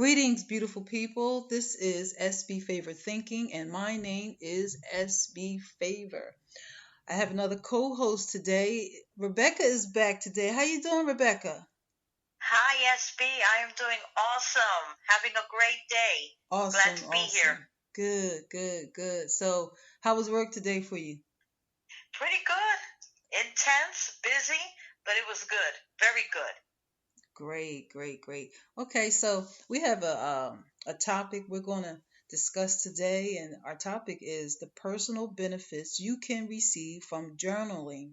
Greetings, beautiful people. This is SB Favor Thinking, and my name is SB Favor. I have another co-host today. Rebecca is back today. How you doing, Rebecca? Hi, SB. I am doing awesome. Having a great day. Glad Awesome, to be here. awesome. Good, good, good. So, how was work today for you? Pretty good. Intense, busy, but it was good. Very good. Great, great, great. Okay, so we have a topic we're going to discuss today, and our topic is the personal benefits you can receive from journaling.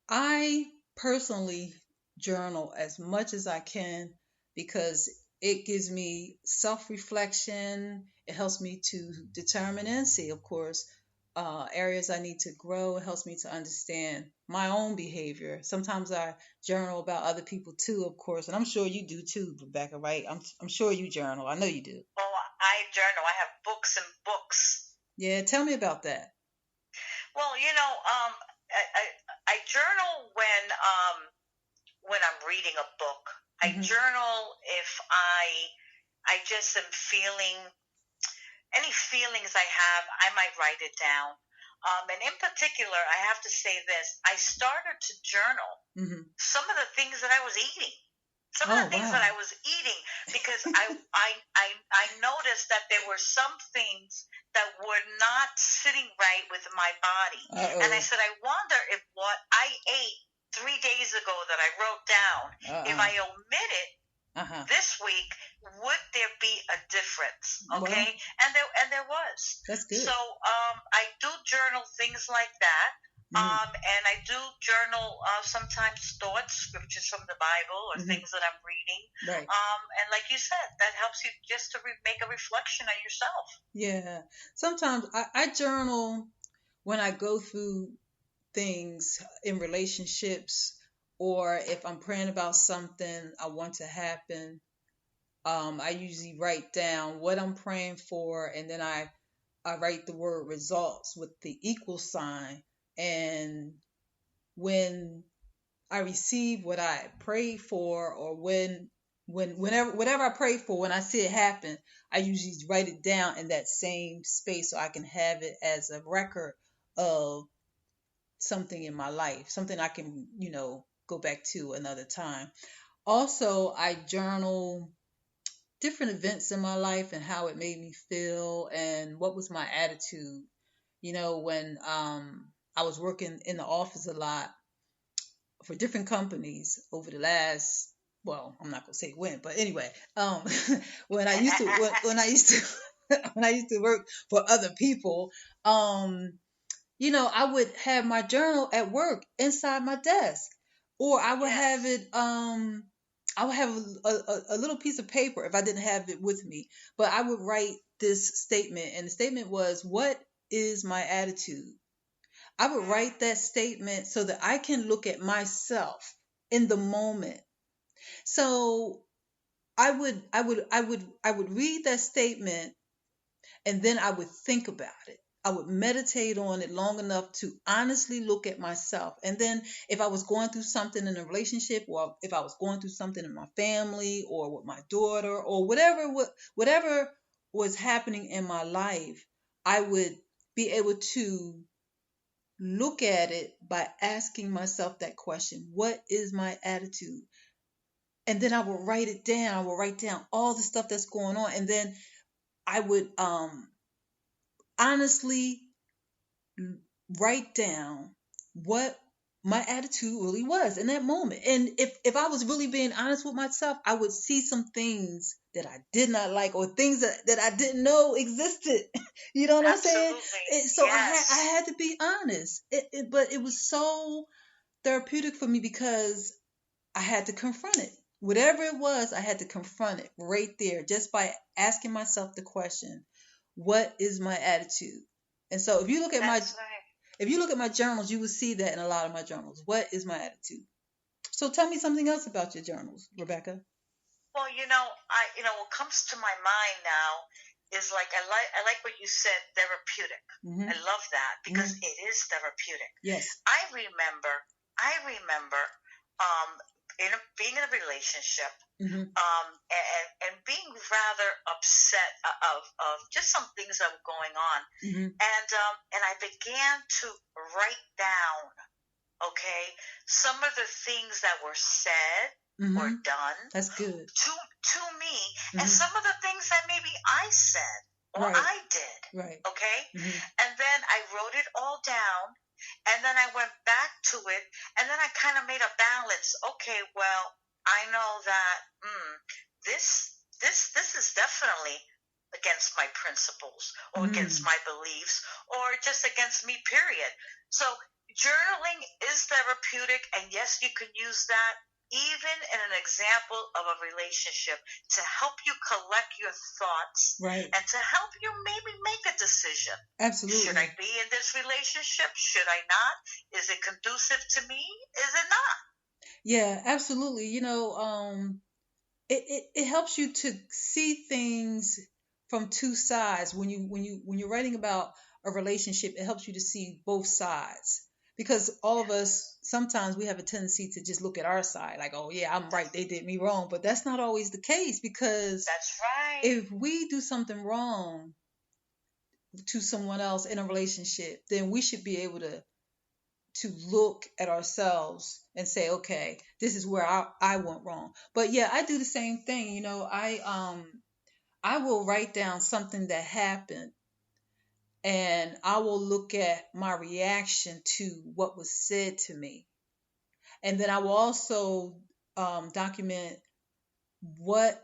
I personally journal as much as I can because it gives me self reflection. It helps me to determine and see, of course, areas I need to grow. It helps me to understand my own behavior. Sometimes I journal about other people too, of course, and I'm sure you do too, Rebecca, right? I'm sure you journal. I know you do. Oh, I journal. I have books and books. Yeah, tell me about that. Well, I journal when I'm reading a book. I Hmm. journal if I just am feeling any feelings I have, I might write it down. And in particular, I have to say this: I started to journal Hmm. some of the things that I was eating. Some of Oh, the things that wow. I was eating because I noticed that there were some things that were not sitting right with my body, and I Uh-oh. said, I wonder if what I ate 3 days ago that I wrote down, if Uh-uh. I omit it Uh-huh. this week, would there be a difference? Well, Okay, and there was. that's So good. I do journal things like that. Hmm. And I do journal sometimes thoughts, scriptures from the Bible, or Hmm. things that I'm reading. Right. And like you said, that helps you just to make a reflection on yourself. Yeah. Sometimes I journal when I go through things in relationships or if I'm praying about something I want to happen. I usually write down what I'm praying for, and then I write the word results with the equal sign. And when I receive what I prayed for, or whenever whatever I pray for, when I see it happen, I usually write it down in that same space so I can have it as a record of something in my life, something I can, go back to another time. Also, I journal different events in my life and how it made me feel and what was my attitude. When I was working in the office a lot for different companies over the last, well, I'm not gonna say when, but anyway, when I used to when I used to when I used to work for other people, I would have my journal at work inside my desk, or I would have Yes. it. I would have a little piece of paper if I didn't have it with me, but I would write this statement, and the statement was, "What is my attitude?" I would Mm. write that statement so that I can look at myself in the moment. So I would read that statement, and then I would think about it. I would meditate on it long enough to honestly look at myself. And then if I was going through something in a relationship, or if I was going through something in my family or with my daughter, or whatever was happening in my life, I would be able to look at it by asking myself that question: what is my attitude? And then I would write it down. I would write down all the stuff that's going on, and then I would honestly write down what my attitude really was in that moment. And if I was really being honest with myself, I would see some things that I did not like, or things that I didn't know existed. You know what I'm saying? Absolutely. So I Yes. had to be honest. But it was so therapeutic for me because I had to confront it. Whatever it was, I had to confront it right there just by asking myself the question, what is my attitude? And so That's right. if you look at my journals, you will see that in a lot of my journals. What is my attitude? So tell me something else about your journals, Rebecca. Well, what comes to my mind now is like I like what you said, therapeutic. Hmm. I love that because Hmm. it is therapeutic. Yes. I remember um being in a relationship Hmm. and being rather upset of just some things that were going on, Mm-hmm. and I began to write down, okay, some of the things that were said or Mm-hmm. done That's good. to me, and Mm-hmm. some of the things that maybe I said or Right. I did, Right. okay, Mm-hmm. and then I wrote it all down, and then I went back to it, and then I kind of made a balance. Okay, well, I know that this is definitely against my principles or against Mm. my beliefs or just against me, period. So journaling is therapeutic, and yes, you can use that even in an example of a relationship to help you collect your thoughts Right. and to help you maybe make a decision. Should I Absolutely. be in this relationship? Should I not? Is it conducive to me? Is it not? Yeah, absolutely. It helps you to see things from two sides. When you're writing about a relationship, it helps you to see both sides. Because all of Yes. us sometimes we have a tendency to just look at our side, like, oh yeah, I'm right, they did me wrong. But that's not always the case, because That's right. if we do something wrong to someone else in a relationship, then we should be able to look at ourselves and say, okay, this is where I went wrong. But yeah, I do the same thing. I will write down something that happened, and I will look at my reaction to what was said to me. And then I will also document what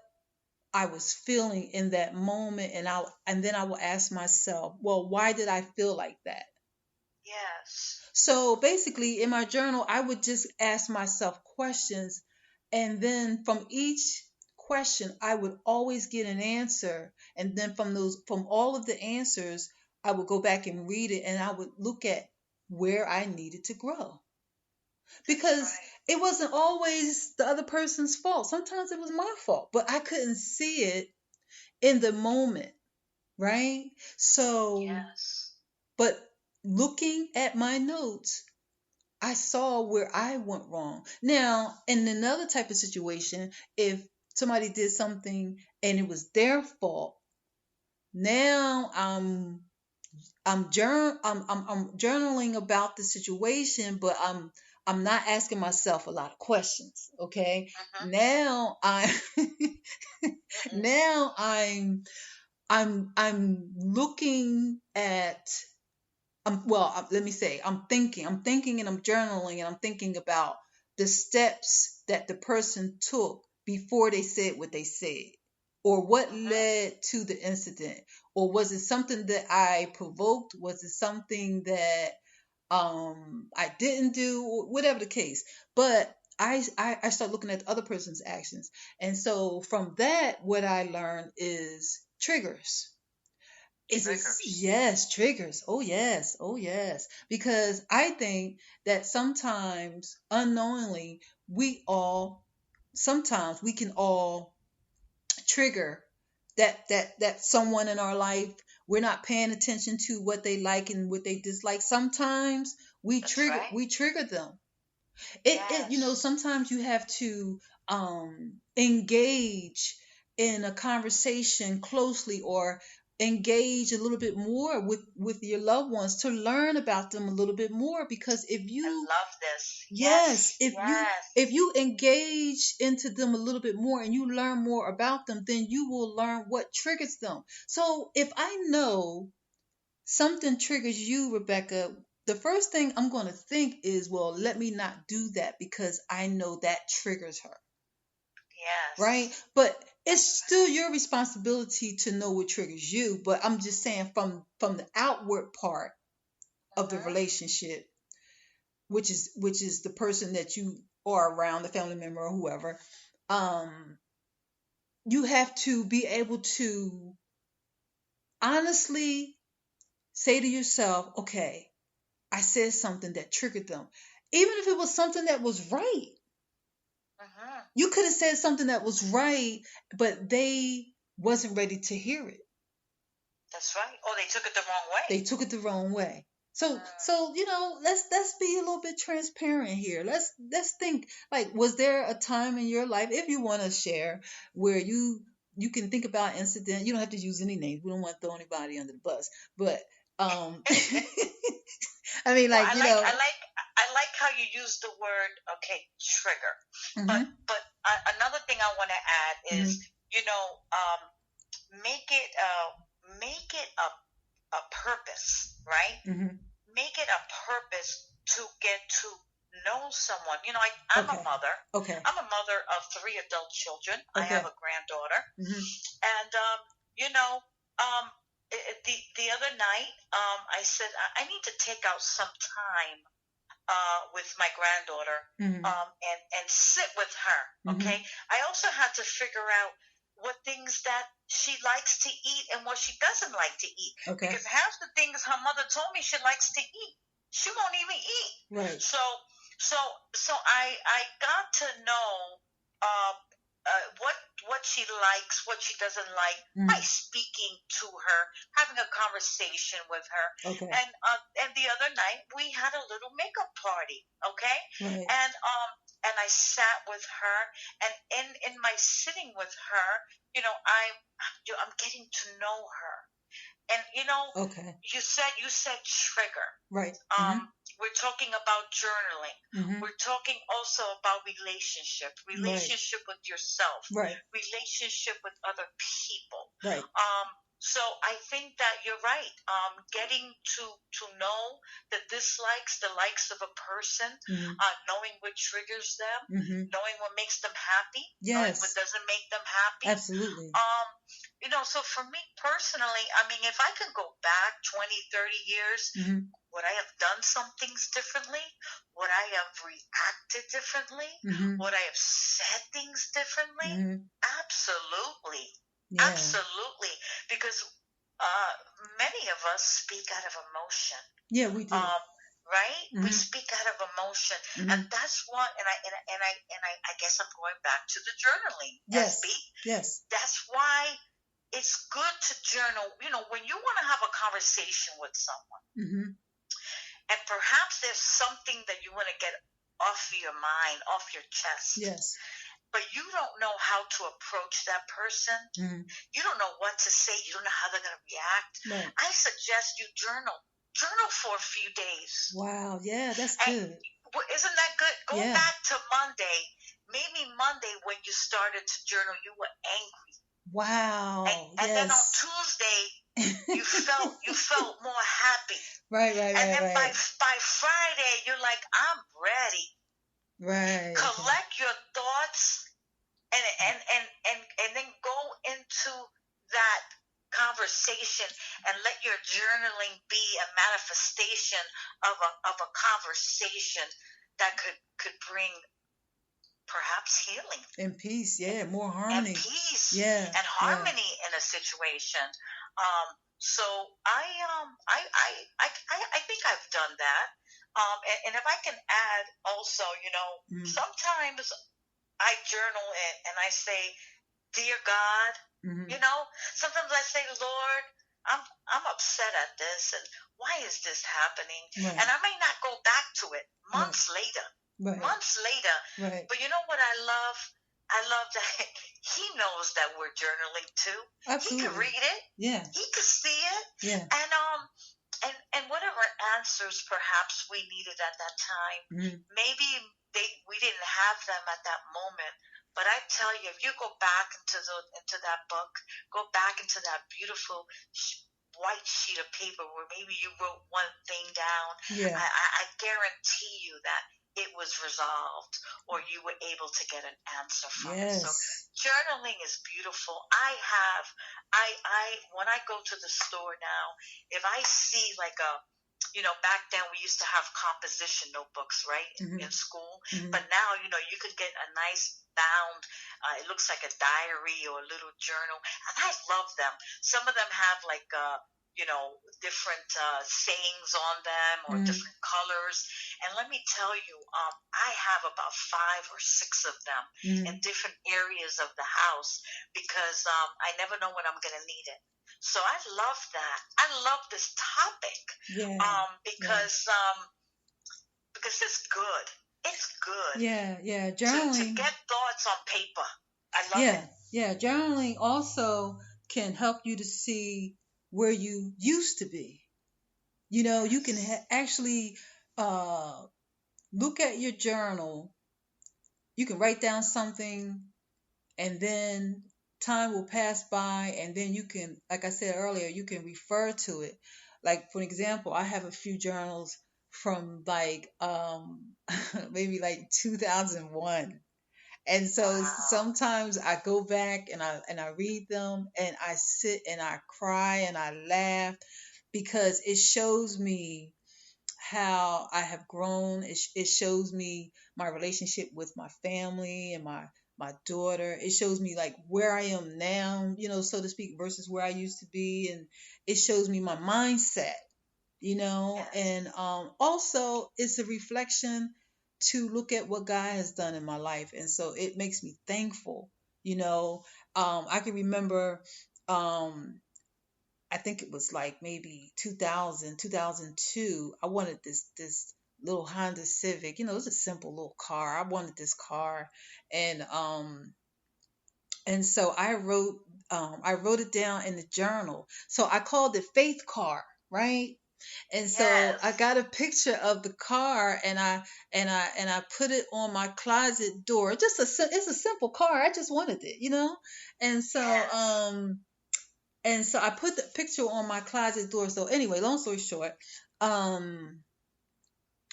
I was feeling in that moment, and then I will ask myself, well, why did I feel like that? Yes. So basically, in my journal, I would just ask myself questions. And then from each question, I would always get an answer. And then from all of the answers, I would go back and read it, and I would look at where I needed to grow. That's Because right. it wasn't always the other person's fault. Sometimes it was my fault, but I couldn't see it in the moment, right? So, Yes. but looking at my notes, I saw where I went wrong. Now, in another type of situation, if somebody did something and it was their fault, now I'm journaling about the situation, but I'm not asking myself a lot of questions. Okay, Mm-hmm. now I Mm-mm. now I'm looking at let me say, I'm thinking and I'm journaling and I'm thinking about the steps that the person took before they said what they said, or what Mm-hmm. led to the incident, or was it something that I provoked? Was it something that I didn't do? Whatever the case, but I start looking at the other person's actions, and so from that, what I learned is triggers. Is it? Triggers. Yes, triggers. Oh yes, oh yes. Because I think that sometimes unknowingly sometimes we can all trigger that someone in our life. We're not paying attention to what they like and what they dislike. Sometimes That's right. we trigger them. It Yes. sometimes you have to engage in a conversation closely, or engage a little bit more with your loved ones to learn about them a little bit more. Because I love this. yes, Yes. Yes. if you engage into them a little bit more and you learn more about them, then you will learn what triggers them. So if I know something triggers you, Rebecca, the first thing I'm going to think is, well, let me not do that because I know that triggers her, right? Yes. But it's That's still right. your responsibility to know what triggers you. But I'm just saying, from the outward part of the Mm-hmm. relationship, which is the person that you are around, the family member or whoever, um, you have to be able to honestly say to yourself, okay, I said something that triggered them. Even if it was something that was right, Mm-hmm. you could have said something that was right, but they wasn't ready to hear it. That's right. Oh, they took it the wrong way. They took it the wrong way. So Mm. so let's be a little bit transparent here. Let's think, like, was there a time in your life, if you want to share, where you you can think about incident. You don't have to use any names. We don't want to throw anybody under the bus. But I mean, Well, like, I like how you use the word, okay, trigger. But hmm another thing I want to add is, hmm you know, make it a purpose, right? hmm Make it a purpose to get to know someone. I'm a okay, mother. okay, I'm a mother of 3 adult children. I have okay, a granddaughter, hmm and you know, the other night, I said I need to take out some time with my granddaughter, hmm and sit with her. Okay. hmm I also had to figure out what things that she likes to eat and what she doesn't like to eat, okay, because half the things her mother told me she likes to eat, she won't even eat. right, So so I got to know uh, what she likes, what she doesn't like, by hmm speaking to her, having a conversation with her. okay, And the other night we had a little makeup party, okay? right, And I sat with her, and in my sitting with her, I'm getting to know her. And okay, you said trigger. right, We're talking about journaling. hmm We're talking also about right, relationship with yourself, right, relationship with other people. right, So I think that you're right. Getting to know the dislikes, the likes of a person, hmm knowing what triggers them, hmm knowing what makes them happy, knowing what yes, doesn't make them happy. absolutely, Um, so for me personally, I mean, if I can go back 20, 30 years, hmm would I have done some things differently? Would I have reacted differently? hmm Would I have said things differently? hmm Absolutely. yeah, Absolutely. Because uh, many of us speak out of emotion. yeah, we do, Um, right? We hmm speak out of emotion. And hmm that's what, and I guess I'm going back to the journaling, SB. yes, yes, That's why it's good to journal. When you want to have a conversation with someone, hmm and perhaps there's something that you want to get off your mind, off your chest, yes, but you don't know how to approach that person. hmm You don't know what to say. You don't know how they're going to react. right, I suggest you journal for a few days. wow, yeah, that's And good, isn't that good? Go yeah, back to Monday. Maybe Monday when you started to journal, you were angry. wow, And then on yes, Tuesday, you felt more happy. right, right, And right, then by right, Friday, you're like, I'm ready. right, Collect your thoughts, and then go into that conversation, and let your journaling be a manifestation of a conversation that could bring perhaps healing and peace, yeah, more and harmony, peace yeah, and yeah, harmony in a situation. So I think I've done that. And if I can add also, mm-hmm. sometimes I journal and I say, "Dear God," Mm-hmm. sometimes I say, "Lord, I'm upset at this, and why is this happening?" Right, And I may not go back to it right, months later, right, months later. right, But you know what I love? I love that he knows that we're journaling too. He can absolutely, read it. yeah, He can see it. yeah, And whatever answers perhaps we needed at that time, mm-hmm. maybe we didn't have them at that moment. But I tell you, if you go back into that book, go back into that beautiful white sheet of paper where maybe you wrote one thing down, yeah, I guarantee you that it was resolved, or you were able to get an answer from it. So yes, journaling is beautiful. I when I go to the store now, if I see like back then we used to have composition notebooks, right, mm-hmm. in school. Mm-hmm. But now, you can get a nice bound, it looks like a diary or a little journal, and I love them. Some of them have like, different sayings on them, or Mm-hmm. different colors. And let me tell you, I have about 5 or 6 of them in Mm-hmm. different areas of the house, because I never know when I'm going to need it. So I love that. I love this topic, Yeah, yeah, because it's good. It's good yeah, yeah, to journaling, get thoughts on paper. I love it. Yeah, yeah. Journaling also can help you to see where you used to be. You can Yes. actually uh, look at your journal. You can write down something, and then time will pass by, and then you can, like I said earlier, you can refer to it. Like, for example, I have a few journals from like maybe like 2001. And so Wow. sometimes I go back and I read them, and I sit and I cry and I laugh because it shows me how I have grown. It shows me my relationship with my family and my daughter. It shows me like where I am now, so to speak, versus where I used to be, and it shows me my mindset, Yes. and also it's a reflection to look at what God has done in my life, and so it makes me thankful. You know, I can remember, um, I think it was like maybe 2000, 2002. I wanted this little Honda Civic. It was a simple little car. I wanted this car, and so I wrote it down in the journal. So I called it Faith Car, right? And so I Yes. got a picture of the car, and I put it on my closet door. It's a simple car. I just wanted it. And so Yes. I put the picture on my closet door. So anyway, long story short, um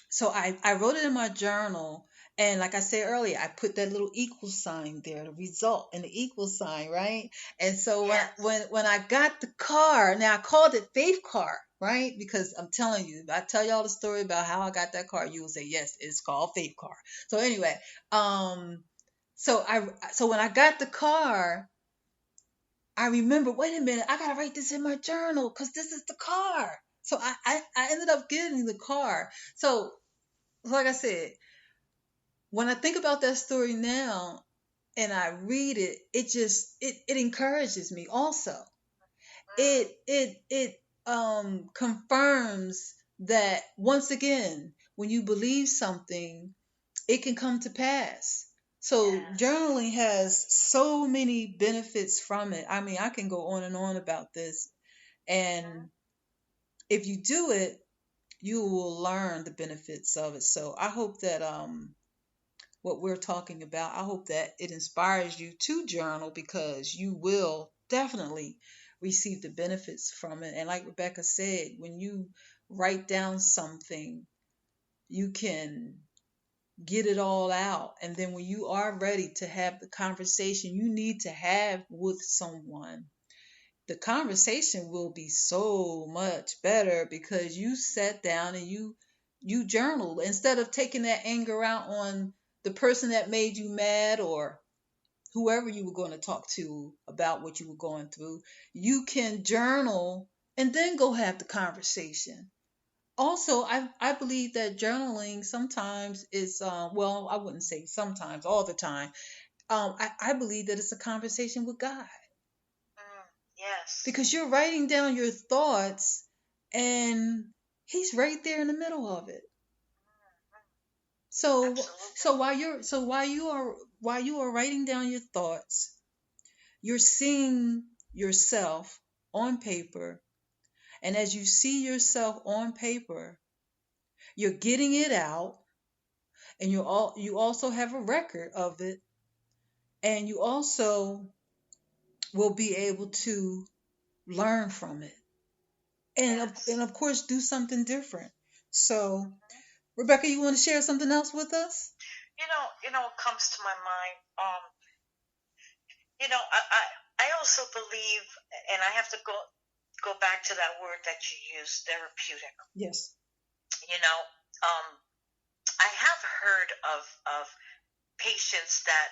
so I wrote it in my journal, and like I said earlier, I put that little equal sign there, the result and the equal sign, right? And so when Yes. when when I got the car, now I called it Faith Car, right? Because I'm telling you, if I tell y'all the story about how I got that car, you will say yes, it's called Faith Car. So anyway, so when I got the car, I remember, wait a minute, I gotta write this in my journal because this is the car. So I ended up getting the car. So like I said, when I think about that story now and I read it, it encourages me also. Mm. It confirms that once again, when you believe something, it can come to pass. So Yes. journaling has so many benefits from it. I mean, I can go on and on about this. Mm. And if you do it, you will learn the benefits of it. So I hope that what we're talking about, I hope that it inspires you to journal because you will definitely receive the benefits from it. And like Rebecca said, when you write down something, you can get it all out. And then when you are ready to have the conversation you need to have with someone, the conversation will be so much better because you sat down and you journaled instead of taking that anger out on the person that made you mad or whoever you were going to talk to about what you were going through. You can journal and then go have the conversation. Also, I believe that journaling sometimes is well, I wouldn't say sometimes, all the time. I believe that it's a conversation with God Mm. Yes. because you're writing down your thoughts, and He's right there in the middle of it. So Absolutely. while you are writing down your thoughts, you're seeing yourself on paper, and as you see yourself on paper, you're getting it out, and you also have a record of it, and you also will be able to learn from it, and Yes. of course do something different. So, Rebecca, you want to share something else with us? What comes to my mind. I also believe, and I have to go back to that word that you used, therapeutic. Yes. You know, um, I have heard of patients that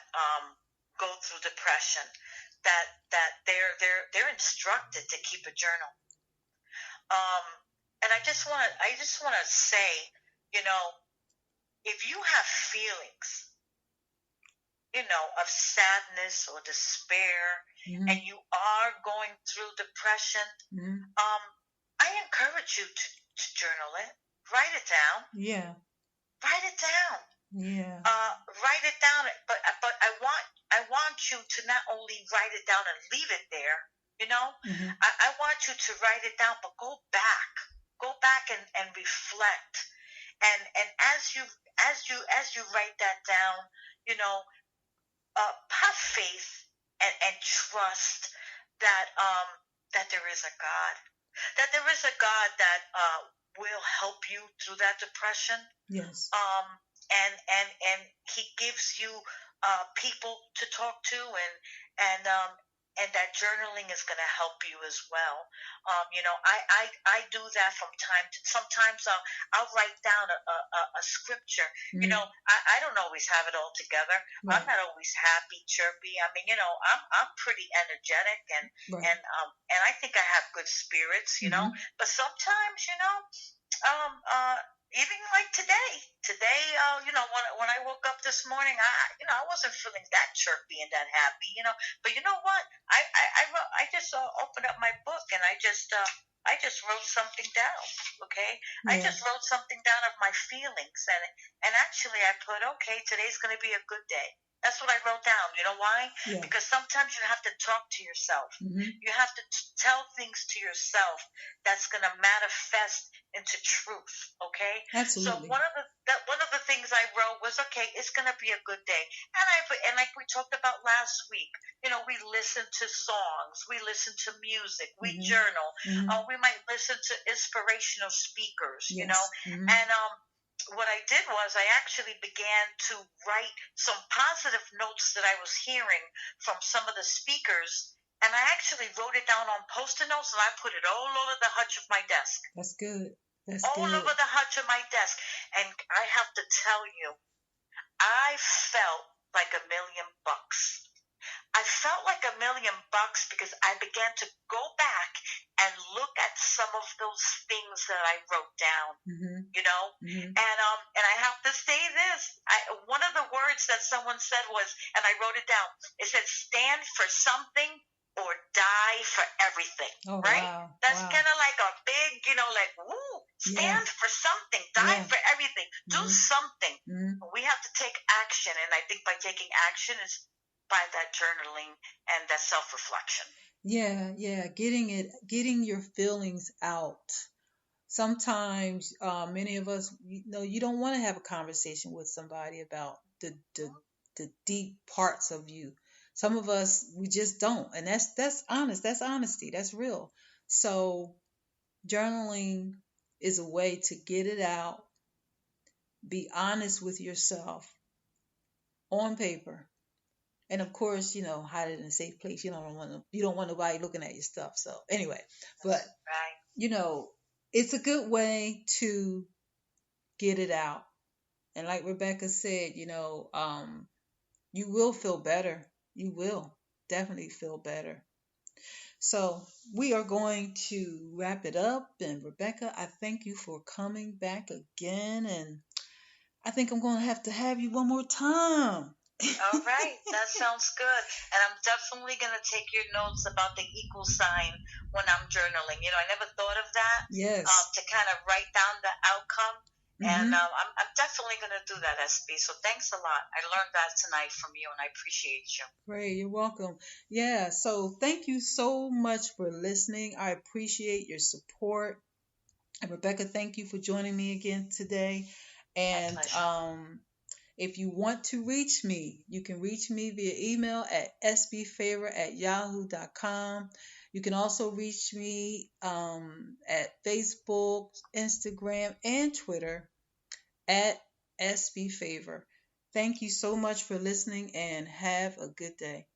go through depression that they're instructed to keep a journal. Um, and I just want to say, you know, if you have feelings, of sadness or despair, Mm-hmm. and you are going through depression, Mm-hmm. um, I encourage you to journal it. Write it down. Yeah. Write it down. Yeah. Write it down. But I want want you to not only write it down and leave it there, you know, Mm-hmm. I want you to write it down, but go back and reflect. And as you write that down, you know, have faith and trust that that there is a God, that there is a God that will help you through that depression. Yes. um, and he gives you people to talk to, and um, and that journaling is going to help you as well. You know, I do that from time to sometimes I'll write down a scripture. You Mm-hmm. know, I don't always have it all together. I'm Right. not always happy, chirpy. I mean, you know, I'm pretty energetic, Right. and I think I have good spirits. You know, Mm-hmm. but sometimes, you know, um, uh, even like today, you know, when I woke up this morning, you know, I wasn't feeling that chirpy and that happy, you know. But you know what? I just opened up my book and I just wrote something down. Okay, I Yeah. just wrote something down of my feelings, and actually I put, okay, today's going to be a good day. That's what I wrote down. You know why? Yeah. Because sometimes you have to talk to yourself. Mm-hmm. You have to tell things to yourself that's going to manifest into truth. Okay, so Absolutely. one of the things I wrote was, okay, it's going to be a good day, and like we talked about last week, you know, we listen to songs, we listen to music, we Mm-hmm. journal, Mm-hmm. we might listen to inspirational speakers, you know, Yes. Mm-hmm. and what I did was I actually began to write some positive notes that I was hearing from some of the speakers, and I actually wrote it down on post-it notes, and I put it all over the hutch of my desk, That's good. That's all good. over the hutch of my desk. And I have to tell you, I felt like $1 million. I felt like $1 million because I began to go back and look at some of those things that I wrote down, Mm-hmm. you know. Mm-hmm. And I have to say this. One of the words that someone said was, and I wrote it down, it said, stand for something or die for everything, Oh right? wow. That's Wow. kind of like a big, you know, like, woo, Yeah. stand for something, die Yeah. for everything, do Mm-hmm. something. Mm-hmm. We have to take action, and I think by taking action is by that journaling and that self-reflection. Yeah. Yeah. Getting your feelings out. Sometimes, many of us, you don't want to have a conversation with somebody about the deep parts of you. Some of us, we just don't, and that's honest. That's honesty. That's real. So journaling is a way to get it out, be honest with yourself on paper, and of course, hide it in a safe place. You don't want nobody looking at your stuff. So anyway, but Right. you know, it's a good way to get it out. And like Rebecca said, you will feel better. You will definitely feel better. So we are going to wrap it up. And Rebecca, I thank you for coming back again. And I think I'm going to have you one more time. All right, that sounds good. And I'm definitely going to take your notes about the equal sign when I'm journaling. You know, I never thought of that, Yes. to kind of write down the outcome. And Mm-hmm. I'm definitely going to do that, SB. So thanks a lot. I learned that tonight from you, and I appreciate you. Great. You're welcome. Yeah. So thank you so much for listening. I appreciate your support. And Rebecca, thank you for joining me again today. My And pleasure. if you want to reach me, you can reach me via email at sbfavor@yahoo.com. You can also reach me at Facebook, Instagram, and Twitter at sbfavor. Thank you so much for listening and have a good day.